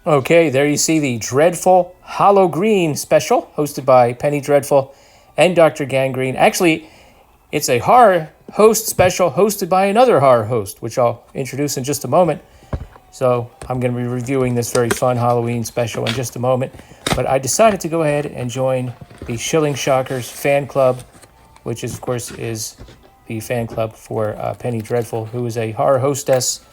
Okay, there you see the Dreadful Hallowgreen Special, hosted by Penny Dreadful and Dr. Gangrene. Actually, it's a horror host special hosted by another horror host, which I'll introduce in just a moment. So I'm going to be reviewing this very fun Halloween special in just a moment. But I decided to go ahead and join the Shilling Shockers fan club, which is, of course, is the fan club for Penny Dreadful, who is a horror hostess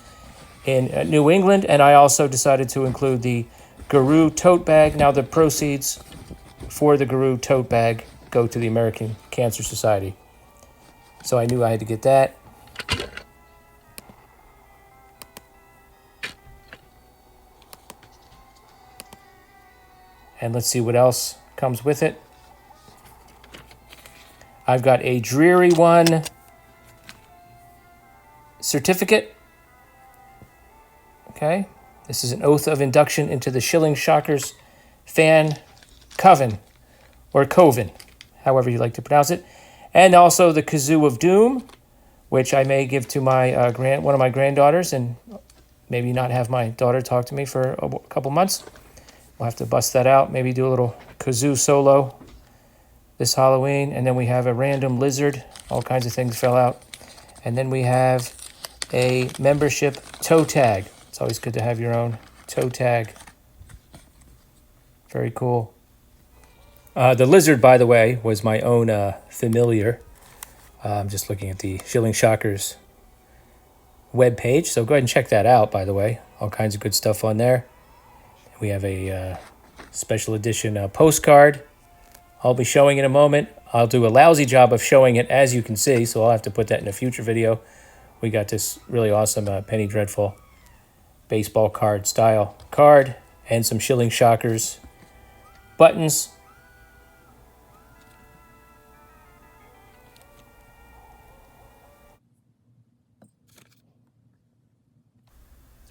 in New England. And I also decided to include the Guru tote bag. Now the proceeds for the Guru tote bag go to the American Cancer Society. So I knew I had to get that. And let's see what else comes with it. I've got a Dreary One certificate. Okay. This is an oath of induction into the Shilling Shockers fan coven, or coven, however you like to pronounce it. And also the Kazoo of Doom, which I may give to my one of my granddaughters, and maybe not have my daughter talk to me for a couple months. We'll have to bust that out, maybe do a little kazoo solo this Halloween. And then we have a random lizard. All kinds of things fell out. And then we have a membership toe tag. It's always good to have your own toe tag. Very cool. The lizard, by the way, was my own familiar. I'm just looking at the Shilling Shockers webpage. So go ahead and check that out, by the way. All kinds of good stuff on there. We have a special edition postcard I'll be showing in a moment. I'll do a lousy job of showing it, as you can see, so I'll have to put that in a future video. We got this really awesome Penny Dreadful baseball card style card and some Shilling Shockers buttons.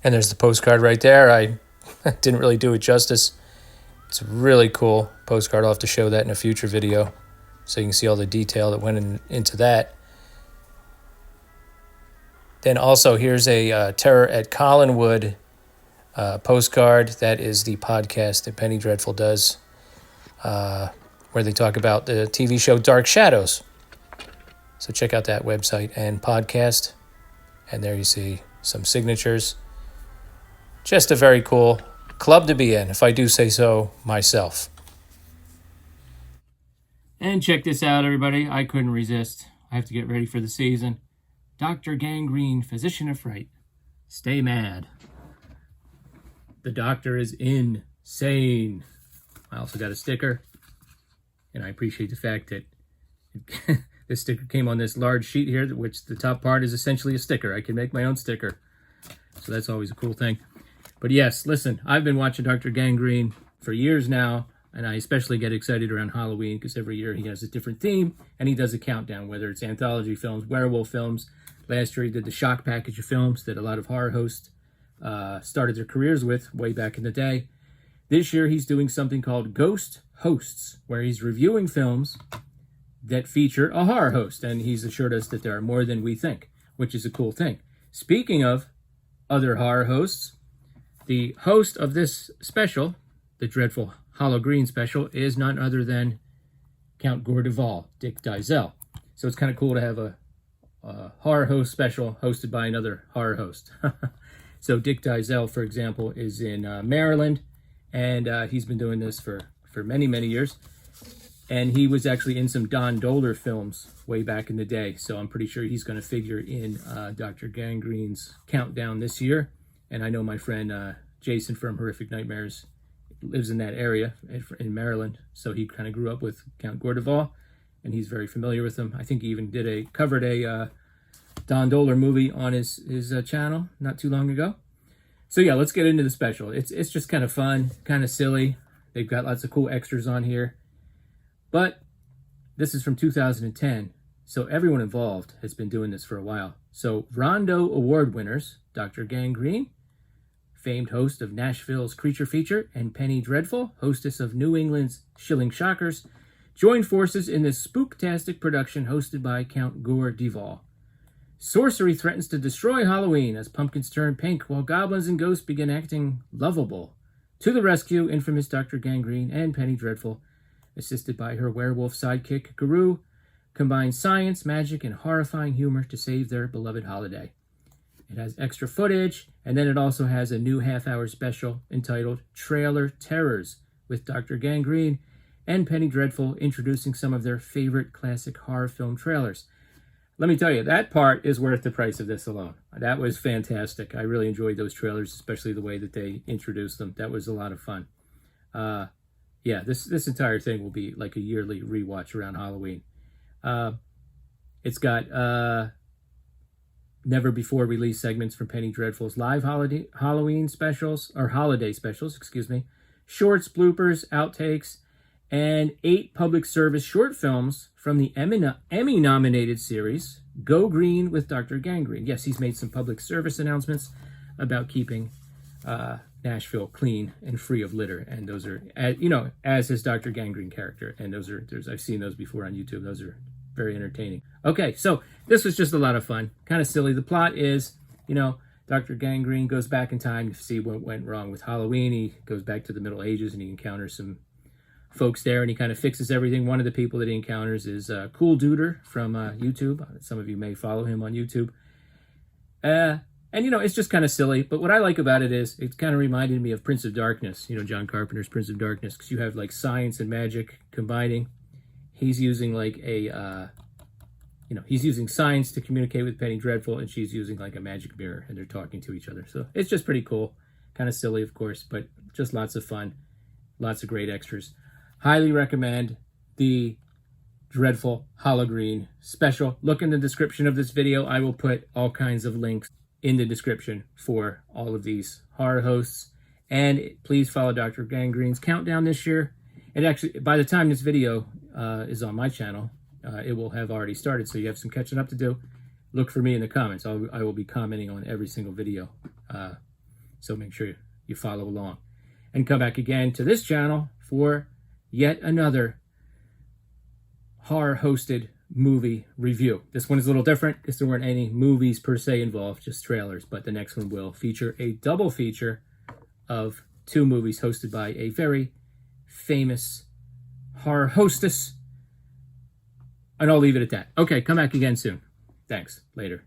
And there's the postcard right there. I didn't really do it justice. It's a really cool postcard. I'll have to show that in a future video so you can see all the detail that went into that. Then also here's a Terror at Collinwood postcard. That is the podcast that Penny Dreadful does, where they talk about the TV show Dark Shadows. So check out that website and podcast. And there you see some signatures. Just a very cool club to be in, if I do say so myself. And check this out, everybody. I couldn't resist. I have to get ready for the season. Dr. Gangrene, physician of fright. Stay mad. The doctor is insane. I also got a sticker. And I appreciate the fact that this sticker came on this large sheet here, which the top part is essentially a sticker. I can make my own sticker. So that's always a cool thing. But yes, listen, I've been watching Dr. Gangrene for years now, and I especially get excited around Halloween because every year he has a different theme, and he does a countdown, whether it's anthology films, werewolf films. Last year he did the shock package of films that a lot of horror hosts started their careers with way back in the day. This year he's doing something called Ghost Hosts, where he's reviewing films that feature a horror host, and he's assured us that there are more than we think, which is a cool thing. Speaking of other horror hosts, the host of this special, the Dreadful Hallogreen Special, is none other than Count Gore Duvall, Dick Dysel. So it's kind of cool to have a horror host special hosted by another horror host. So Dick Dysel, for example, is in Maryland, and he's been doing this for many, many years. And he was actually in some Don Dohler films way back in the day. So I'm pretty sure he's going to figure in Dr. Gangrene's countdown this year. And I know my friend Jason from Horrific Nightmares lives in that area in Maryland. So he kind of grew up with Count Gore Duvall, and he's very familiar with him. I think he even covered a Don Dohler movie on his channel not too long ago. So yeah, let's get into the special. It's just kind of fun, kind of silly. They've got lots of cool extras on here. But this is from 2010, so everyone involved has been doing this for a while. So Rondo Award winners, Dr. Gangrene, famed host of Nashville's Creature Feature, and Penny Dreadful, hostess of New England's Shilling Shockers, joined forces in this spooktastic production hosted by Count Gore Duvall. Sorcery threatens to destroy Halloween as pumpkins turn pink while goblins and ghosts begin acting lovable. To the rescue, infamous Dr. Gangrene and Penny Dreadful, assisted by her werewolf sidekick, Guru, combine science, magic, and horrifying humor to save their beloved holiday. It has extra footage, and then it also has a new half-hour special entitled Trailer Terrors with Dr. Gangrene and Penny Dreadful introducing some of their favorite classic horror film trailers. Let me tell you, that part is worth the price of this alone. That was fantastic. I really enjoyed those trailers, especially the way that they introduced them. That was a lot of fun. Yeah, this entire thing will be like a yearly rewatch around Halloween. It's got never before released segments from Penny Dreadful's live Halloween specials, or holiday specials, excuse me, shorts, bloopers, outtakes, and 8 public service short films from the Emmy-nominated series Go Green with Dr. Gangrene. Yes, he's made some public service announcements about keeping Nashville clean and free of litter, and those are, as his Dr. Gangrene character, and I've seen those before on YouTube. Those are very entertaining. Okay, so this was just a lot of fun, kind of silly. The plot is, Dr. Gangrene goes back in time to see what went wrong with Halloween. He goes back to the Middle Ages and he encounters some folks there, and he kind of fixes everything. One of the people that he encounters is Cool Duder from YouTube. Some of you may follow him on YouTube. And, it's just kind of silly. But what I like about it is it kind of reminded me of Prince of Darkness, John Carpenter's Prince of Darkness, because you have like science and magic combining. He's using like he's using science to communicate with Penny Dreadful, and she's using like a magic mirror, and they're talking to each other. So it's just pretty cool. Kind of silly, of course, but just lots of fun. Lots of great extras. Highly recommend the Dreadful Hallogreen Special. Look in the description of this video. I will put all kinds of links in the description for all of these horror hosts. And please follow Dr. Gangrene's countdown this year. And actually, by the time this video is on my channel, it will have already started. So you have some catching up to do. Look for me in the comments. I will be commenting on every single video. So make sure you follow along. And come back again to this channel for yet another horror-hosted movie review. This one is a little different because there weren't any movies per se involved, just trailers. But the next one will feature a double feature of 2 movies hosted by a very famous horror hostess. And I'll leave it at that. Okay, come back again soon. Thanks. Later.